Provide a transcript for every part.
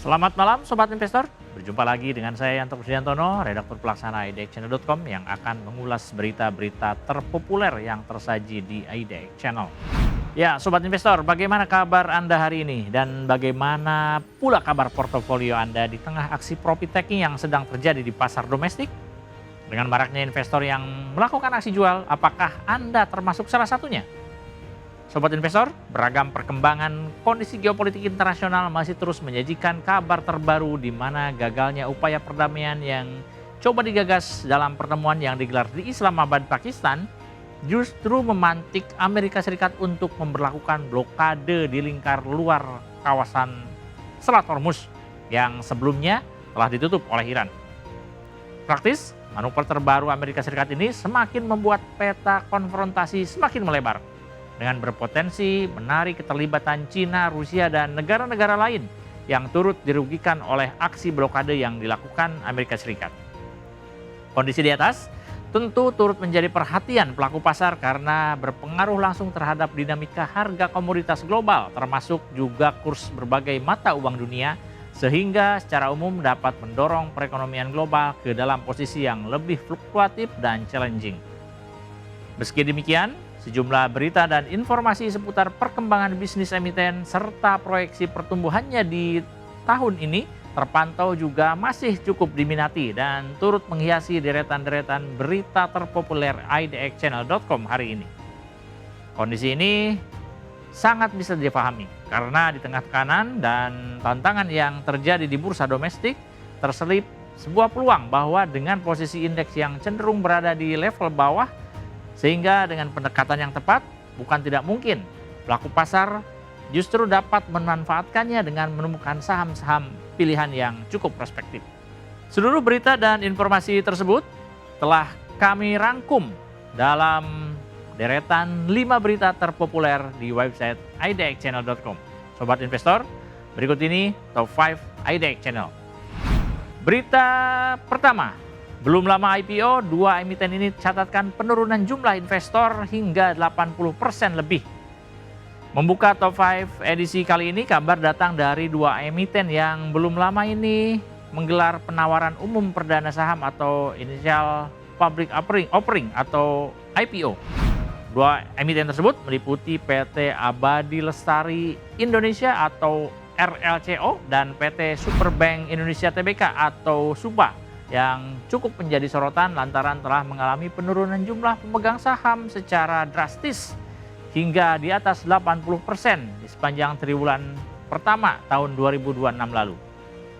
Selamat malam Sobat Investor, berjumpa lagi dengan saya Yanto Kristiantono, redaktur pelaksana idxchannel.com yang akan mengulas berita-berita terpopuler yang tersaji di IDX Channel. Ya Sobat Investor, bagaimana kabar Anda hari ini dan bagaimana pula kabar portofolio Anda di tengah aksi profit taking yang sedang terjadi di pasar domestik? Dengan maraknya investor yang melakukan aksi jual, apakah Anda termasuk salah satunya? Sobat Investor, beragam perkembangan kondisi geopolitik internasional masih terus menyajikan kabar terbaru di mana gagalnya upaya perdamaian yang coba digagas dalam pertemuan yang digelar di Islamabad, Pakistan, justru memantik Amerika Serikat untuk memberlakukan blokade di lingkar luar kawasan Selat Hormuz yang sebelumnya telah ditutup oleh Iran. Praktis, manuver terbaru Amerika Serikat ini semakin membuat peta konfrontasi semakin melebar, dengan berpotensi menarik keterlibatan Cina, Rusia, dan negara-negara lain yang turut dirugikan oleh aksi blokade yang dilakukan Amerika Serikat. Kondisi di atas tentu turut menjadi perhatian pelaku pasar karena berpengaruh langsung terhadap dinamika harga komoditas global, termasuk juga kurs berbagai mata uang dunia, sehingga secara umum dapat mendorong perekonomian global ke dalam posisi yang lebih fluktuatif dan challenging. Meski demikian, sejumlah berita dan informasi seputar perkembangan bisnis emiten serta proyeksi pertumbuhannya di tahun ini terpantau juga masih cukup diminati dan turut menghiasi deretan-deretan berita terpopuler idxchannel.com hari ini. Kondisi ini sangat bisa dipahami karena di tengah tekanan dan tantangan yang terjadi di bursa domestik terselip sebuah peluang bahwa dengan posisi indeks yang cenderung berada di level bawah, sehingga dengan pendekatan yang tepat, bukan tidak mungkin pelaku pasar justru dapat memanfaatkannya dengan menemukan saham-saham pilihan yang cukup prospektif. Seluruh berita dan informasi tersebut telah kami rangkum dalam deretan 5 berita terpopuler di website idxchannel.com. Sobat Investor, berikut ini Top 5 IDX Channel. Berita pertama, belum lama IPO, dua emiten ini catatkan penurunan jumlah investor hingga 80% lebih. Membuka Top 5 edisi kali ini, kabar datang dari dua emiten yang belum lama ini menggelar penawaran umum perdana saham atau Initial Public Offering atau IPO. Dua emiten tersebut meliputi PT Abadi Lestari Indonesia atau RLCO dan PT Superbank Indonesia Tbk atau SUBA, yang cukup menjadi sorotan lantaran telah mengalami penurunan jumlah pemegang saham secara drastis hingga di atas 80% di sepanjang triwulan pertama tahun 2026 lalu.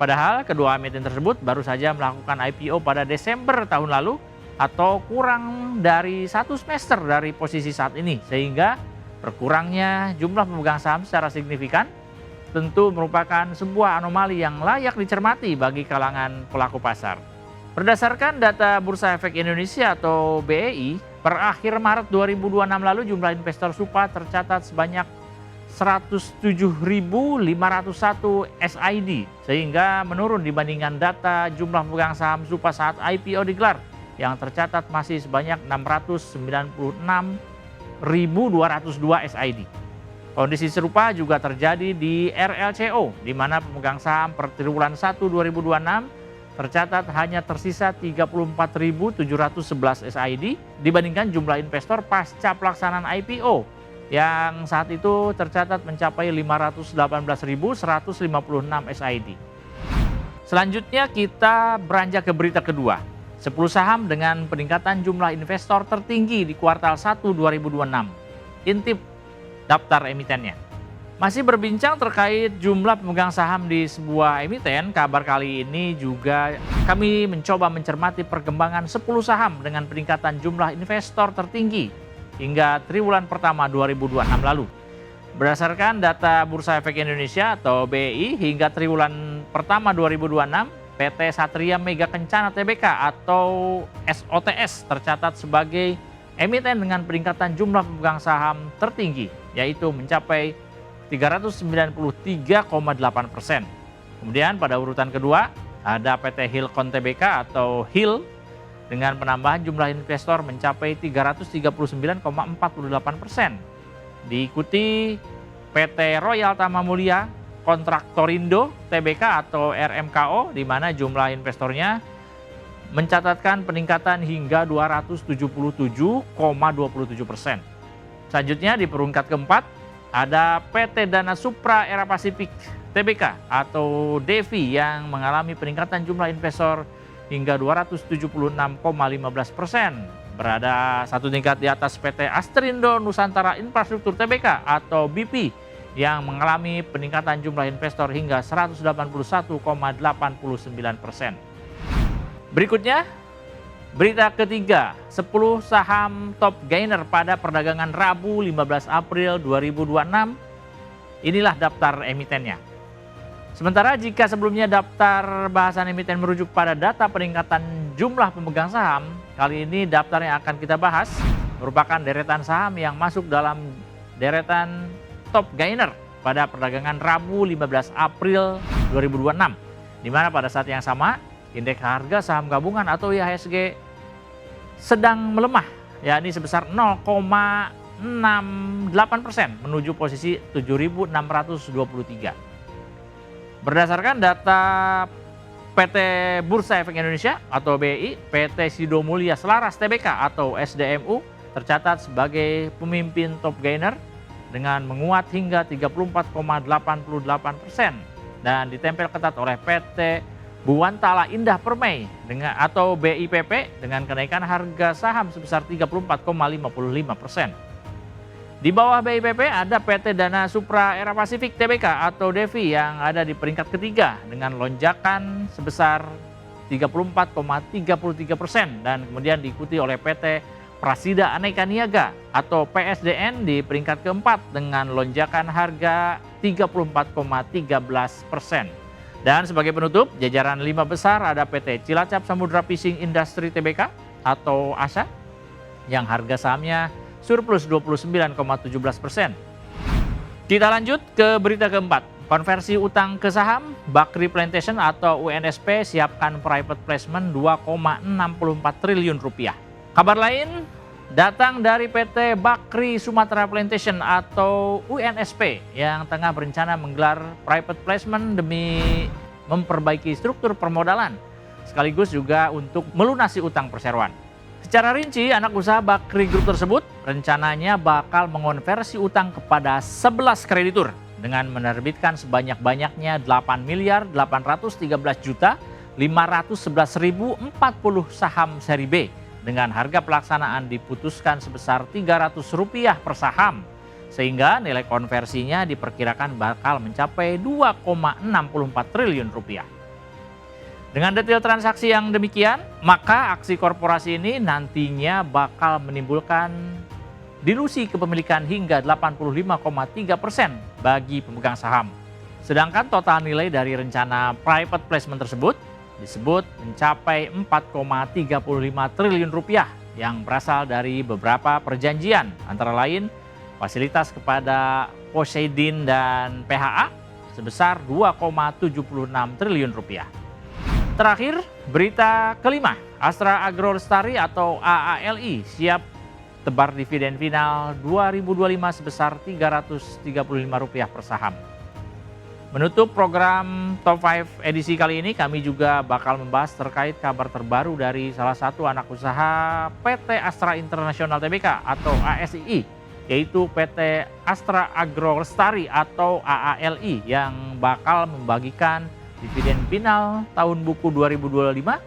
Padahal kedua emiten tersebut baru saja melakukan IPO pada Desember tahun lalu atau kurang dari 1 semester dari posisi saat ini, sehingga berkurangnya jumlah pemegang saham secara signifikan tentu merupakan sebuah anomali yang layak dicermati bagi kalangan pelaku pasar. Berdasarkan data Bursa Efek Indonesia atau BEI, per akhir Maret 2026 lalu jumlah investor SUPA tercatat sebanyak 107.501 SID, sehingga menurun dibandingkan data jumlah pemegang saham SUPA saat IPO digelar yang tercatat masih sebanyak 696.202 SID. Kondisi serupa juga terjadi di RLCO, di mana pemegang saham per triwulan 1 2026 tercatat hanya tersisa 34.711 SID dibandingkan jumlah investor pasca pelaksanaan IPO yang saat itu tercatat mencapai 518.156 SID. Selanjutnya kita beranjak ke berita kedua. 10 saham dengan peningkatan jumlah investor tertinggi di kuartal 1 2026. Intip daftar emitennya. Masih berbincang terkait jumlah pemegang saham di sebuah emiten, kabar kali ini juga kami mencoba mencermati perkembangan 10 saham dengan peningkatan jumlah investor tertinggi hingga triwulan pertama 2026 lalu. Berdasarkan data Bursa Efek Indonesia atau BEI, hingga triwulan pertama 2026, PT Satria Mega Kencana Tbk atau SOTS tercatat sebagai emiten dengan peningkatan jumlah pemegang saham tertinggi, yaitu mencapai 393,8%. Kemudian pada urutan kedua ada PT Hilcon Tbk atau HIL dengan penambahan jumlah investor mencapai 339,48%. Diikuti PT Royal Tama Mulia Kontraktorindo Tbk atau RMKO, di mana jumlah investornya mencatatkan peningkatan hingga 277,27%. Selanjutnya di peringkat keempat ada PT Dana Supra Era Pasifik Tbk atau DEVI yang mengalami peningkatan jumlah investor hingga 276,15%. Berada satu tingkat di atas PT Astrindo Nusantara Infrastruktur Tbk atau BP yang mengalami peningkatan jumlah investor hingga 181,89%. Berikutnya, berita ketiga, 10 saham top gainer pada perdagangan Rabu 15 April 2026. Inilah daftar emitennya. Sementara jika sebelumnya daftar bahasan emiten merujuk pada data peningkatan jumlah pemegang saham, kali ini daftar yang akan kita bahas merupakan deretan saham yang masuk dalam deretan top gainer pada perdagangan Rabu 15 April 2026, di mana pada saat yang sama indeks harga saham gabungan atau IHSG sedang melemah, yakni sebesar 0,68% menuju posisi 7.623. Berdasarkan data PT Bursa Efek Indonesia atau BI, PT Sido Mulia Selaras Tbk atau SDMU tercatat sebagai pemimpin top gainer dengan menguat hingga 34,88% dan ditempel ketat oleh PT Buantala Indah Permai atau BIPP dengan kenaikan harga saham sebesar 34,55%. Di bawah BIPP ada PT Dana Supra Era Pasifik Tbk atau DEVI yang ada di peringkat ketiga dengan lonjakan sebesar 34,33% dan kemudian diikuti oleh PT Prasida Aneka Niaga atau PSDN di peringkat keempat dengan lonjakan harga 34,13%. Dan sebagai penutup, jajaran 5 besar ada PT Cilacap Samudra Fishing Industry Tbk atau ASA yang harga sahamnya surplus 29,17%. Kita lanjut ke berita keempat. Konversi utang ke saham, Bakri Plantation atau UNSP siapkan private placement 2,64 triliun rupiah. Kabar lain datang dari PT Bakri Sumatera Plantation atau UNSP yang tengah berencana menggelar private placement demi memperbaiki struktur permodalan sekaligus juga untuk melunasi utang perseroan. Secara rinci, anak usaha Bakri Group tersebut rencananya bakal mengonversi utang kepada 11 kreditur dengan menerbitkan sebanyak-banyaknya 8.813.511.040 saham seri B dengan harga pelaksanaan diputuskan sebesar Rp300 per saham, sehingga nilai konversinya diperkirakan bakal mencapai 2,64 triliun rupiah. Dengan detail transaksi yang demikian, maka aksi korporasi ini nantinya bakal menimbulkan dilusi kepemilikan hingga 85,3% bagi pemegang saham. Sedangkan total nilai dari rencana private placement tersebut disebut mencapai 4,35 triliun rupiah yang berasal dari beberapa perjanjian, antara lain fasilitas kepada Poseidin dan PHA sebesar 2,76 triliun rupiah. Terakhir, berita kelima, Astra Agro Lestari atau AALI siap tebar dividen final 2025 sebesar Rp335 per saham. Menutup program Top 5 edisi kali ini, kami juga bakal membahas terkait kabar terbaru dari salah satu anak usaha PT Astra International Tbk atau ASII, yaitu PT Astra Agro Lestari atau AALI yang bakal membagikan dividen final tahun buku 2025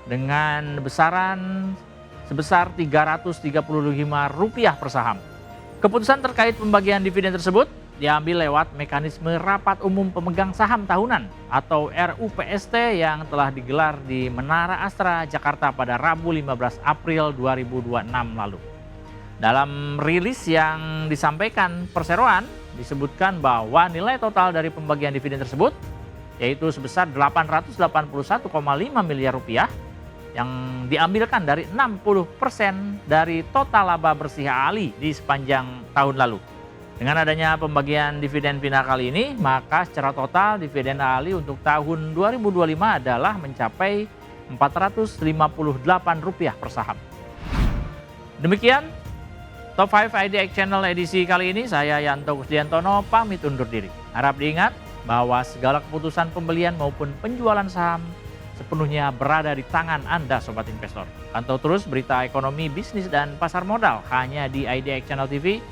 dengan besaran sebesar Rp335 per saham. Keputusan terkait pembagian dividen tersebut diambil lewat mekanisme Rapat Umum Pemegang Saham Tahunan atau RUPST yang telah digelar di Menara Astra, Jakarta pada Rabu 15 April 2026 lalu. Dalam rilis yang disampaikan perseroan, disebutkan bahwa nilai total dari pembagian dividen tersebut yaitu sebesar Rp881,5 miliar yang diambilkan dari 60% dari total laba bersih AALI di sepanjang tahun lalu. Dengan adanya pembagian dividen final kali ini, maka secara total dividen AALI untuk tahun 2025 adalah mencapai Rp458 per saham. Demikian Top 5 IDX Channel edisi kali ini. Saya Yanto Kusdiantono pamit undur diri. Harap diingat, bahwa segala keputusan pembelian maupun penjualan saham sepenuhnya berada di tangan Anda Sobat Investor. Pantau terus berita ekonomi, bisnis, dan pasar modal hanya di IDX Channel TV,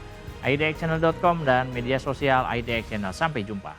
idxchannel.com, dan media sosial IDX Channel. Sampai jumpa.